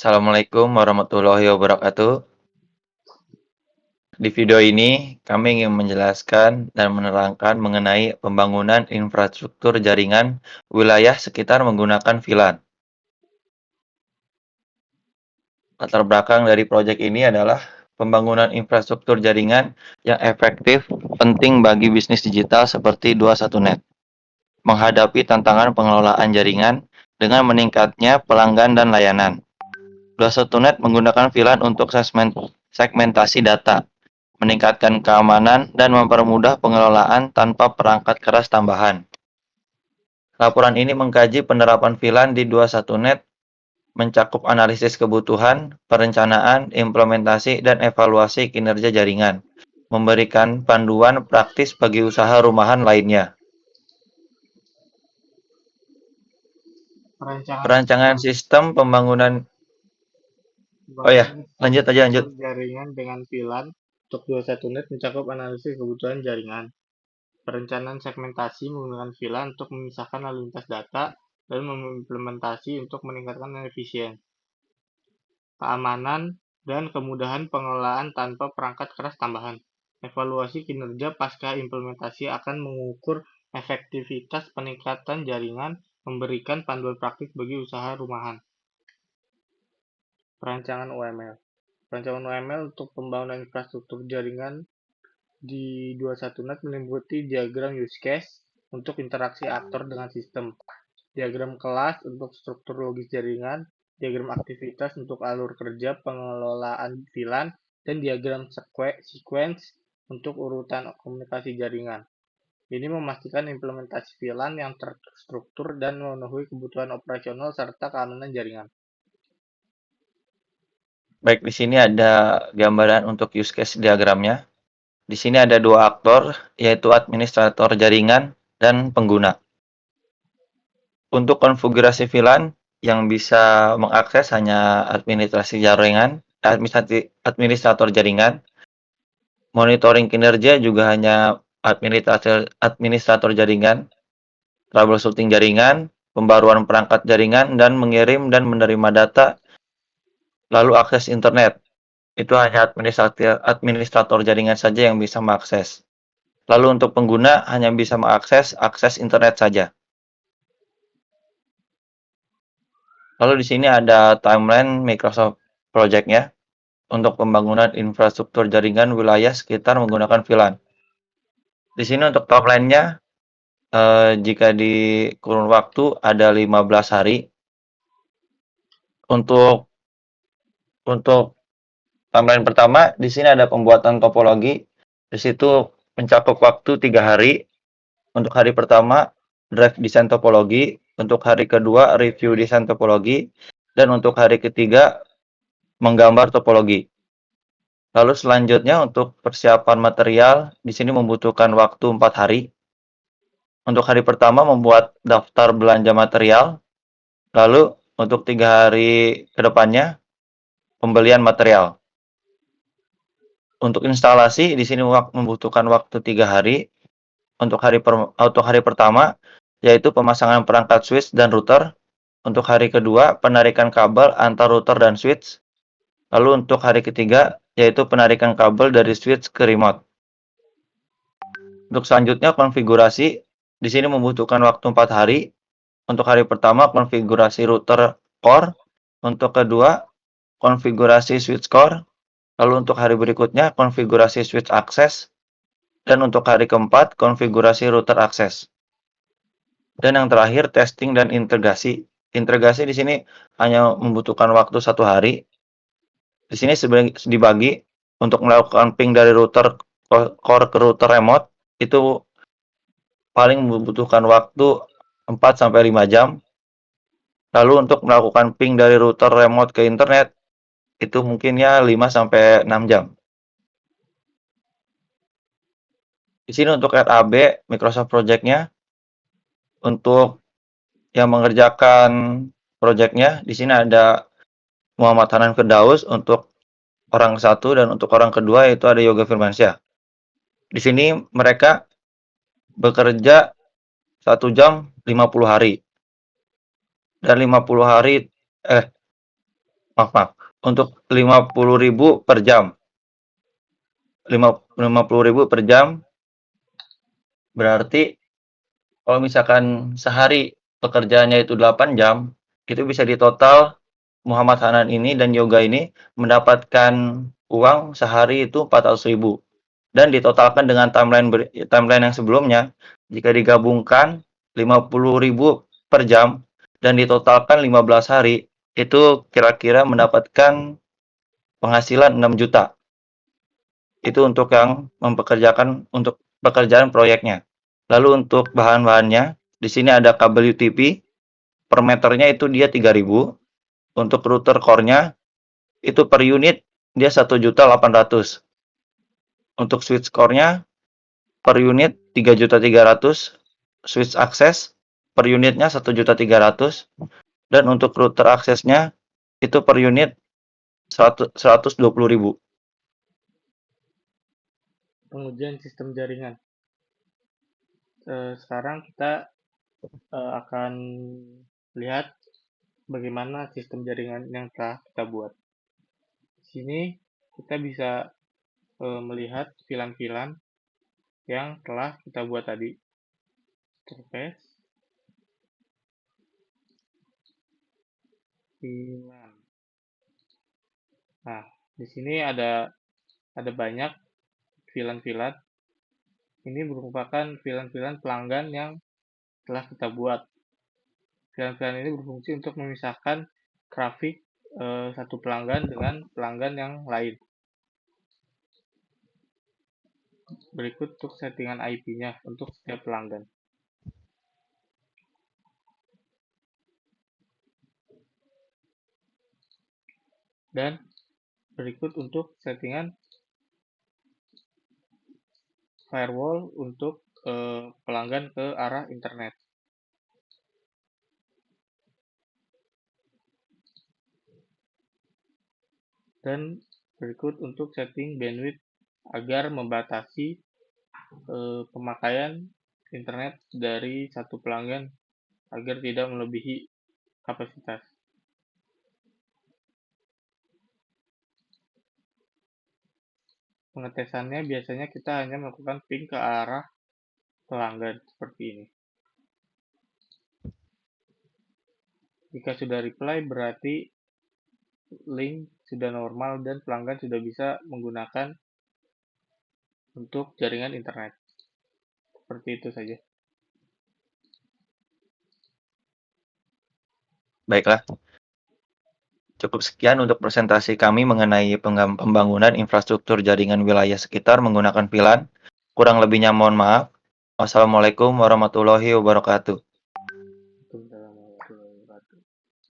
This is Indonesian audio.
Assalamualaikum warahmatullahi wabarakatuh. Di video ini, kami ingin menjelaskan dan menerangkan mengenai pembangunan infrastruktur jaringan wilayah sekitar menggunakan VLAN. Latar belakang dari proyek ini adalah pembangunan infrastruktur jaringan yang efektif penting bagi bisnis digital seperti 21net. Menghadapi tantangan pengelolaan jaringan dengan meningkatnya pelanggan dan layanan. 21net menggunakan VLAN untuk segmentasi data, meningkatkan keamanan, dan mempermudah pengelolaan tanpa perangkat keras tambahan. Laporan ini mengkaji penerapan VLAN di 21net, mencakup analisis kebutuhan, perencanaan, implementasi, dan evaluasi kinerja jaringan, memberikan panduan praktis bagi usaha rumahan lainnya. Perancangan Perancangan sistem sistem pembangunan. Oh ya, pembangunan lanjut aja infrastruktur lanjut. jaringan dengan VLAN untuk 21net mencakup analisis kebutuhan jaringan, perencanaan segmentasi menggunakan VLAN untuk memisahkan lalu lintas data, dan mengimplementasi untuk meningkatkan efisien, keamanan, dan kemudahan pengelolaan tanpa perangkat keras tambahan. Evaluasi kinerja pasca implementasi akan mengukur efektivitas peningkatan jaringan, memberikan panduan praktik bagi usaha rumahan. Perancangan UML. Perancangan UML untuk pembangunan infrastruktur jaringan di 21net meliputi diagram use case untuk interaksi aktor dengan sistem, diagram kelas untuk struktur logis jaringan, diagram aktivitas untuk alur kerja pengelolaan VLAN, dan diagram sequence untuk urutan komunikasi jaringan. Ini memastikan implementasi VLAN yang terstruktur dan memenuhi kebutuhan operasional serta keamanan jaringan. Baik, di sini ada gambaran untuk use case diagramnya. Di sini ada dua aktor, yaitu administrator jaringan dan pengguna. Untuk konfigurasi VLAN, yang bisa mengakses hanya administrator jaringan. Monitoring kinerja juga hanya administrator jaringan, troubleshooting jaringan, pembaruan perangkat jaringan, dan mengirim dan menerima data, lalu akses internet. Itu hanya administrator jaringan saja yang bisa mengakses. Lalu untuk pengguna hanya bisa mengakses internet saja. Lalu di sini ada timeline Microsoft Project-nya untuk pembangunan infrastruktur jaringan wilayah sekitar menggunakan VLAN. Di sini untuk timeline-nya, jika di kurun waktu ada 15 hari. Untuk timeline pertama, di sini ada pembuatan topologi. Di situ mencakup waktu 3 hari. Untuk hari pertama, drive desain topologi. Untuk hari kedua, review desain topologi. Dan untuk hari ketiga, menggambar topologi. Lalu selanjutnya untuk persiapan material, di sini membutuhkan waktu 4 hari. Untuk hari pertama membuat daftar belanja material. Lalu untuk 3 hari ke depannya, pembelian material. Untuk instalasi, di sini membutuhkan waktu 3 hari. Untuk hari pertama, yaitu pemasangan perangkat switch dan router. Untuk hari kedua, penarikan kabel antar router dan switch. Lalu untuk hari ketiga, yaitu penarikan kabel dari switch ke remote. Untuk selanjutnya, konfigurasi. Di sini membutuhkan waktu 4 hari. Untuk hari pertama, konfigurasi router core. Untuk kedua, konfigurasi switch core. Lalu untuk hari berikutnya, konfigurasi switch access. Dan untuk hari keempat, konfigurasi router akses. Dan yang terakhir, testing dan integrasi. Integrasi di sini hanya membutuhkan waktu 1 hari. Di sini dibagi untuk melakukan ping dari router core ke router remote, itu paling membutuhkan waktu 4-5 jam. Lalu untuk melakukan ping dari router remote ke internet, itu mungkin ya 5-6 jam. Di sini untuk RAB, Microsoft Project-nya, untuk yang mengerjakan proyeknya, di sini ada Muhammad Hanan Firdaus untuk orang satu, dan untuk orang kedua itu ada Yoga Firmansyah. Di sini mereka bekerja 1 jam 50 hari. Dan 50 hari maaf, untuk 50.000 per jam. 50.000 per jam, berarti kalau misalkan sehari pekerjaannya itu 8 jam, itu bisa ditotal Muhammad Hanan ini dan Yoga ini mendapatkan uang sehari itu 400.000 dan ditotalkan dengan timeline yang sebelumnya, jika digabungkan 50.000 per jam dan ditotalkan 15 hari, itu kira-kira mendapatkan penghasilan 6 juta. Itu untuk yang mempekerjakan untuk pekerjaan proyeknya. Lalu untuk bahan-bahannya, di sini ada kabel UTP, per meternya itu dia 3.000. Untuk router core-nya itu per unit dia 1.800.000. Untuk switch core-nya per unit 3.300.000. Switch access per unitnya 1.300.000 dan untuk router aksesnya itu per unit 120.000. Pengujian sistem jaringan. Sekarang kita akan lihat bagaimana sistem jaringan yang telah kita buat. Di sini kita bisa melihat VLAN-VLAN yang telah kita buat tadi. Interface VLAN. Nah, di sini ada banyak VLAN-VLAN. Ini merupakan VLAN-VLAN pelanggan yang telah kita buat. VLAN-VLAN ini berfungsi untuk memisahkan trafik satu pelanggan dengan pelanggan yang lain. Berikut untuk settingan IP-nya untuk setiap pelanggan. Dan berikut untuk settingan firewall untuk pelanggan ke arah internet. Dan berikut untuk setting bandwidth agar membatasi pemakaian internet dari satu pelanggan agar tidak melebihi kapasitas. Pengetesannya biasanya kita hanya melakukan ping ke arah pelanggan seperti ini. Jika sudah reply berarti link sudah normal dan pelanggan sudah bisa menggunakan untuk jaringan internet. Seperti itu saja. Baiklah, cukup sekian untuk presentasi kami mengenai pembangunan infrastruktur jaringan wilayah sekitar menggunakan VLAN. Kurang lebihnya mohon maaf. Wassalamualaikum warahmatullahi wabarakatuh.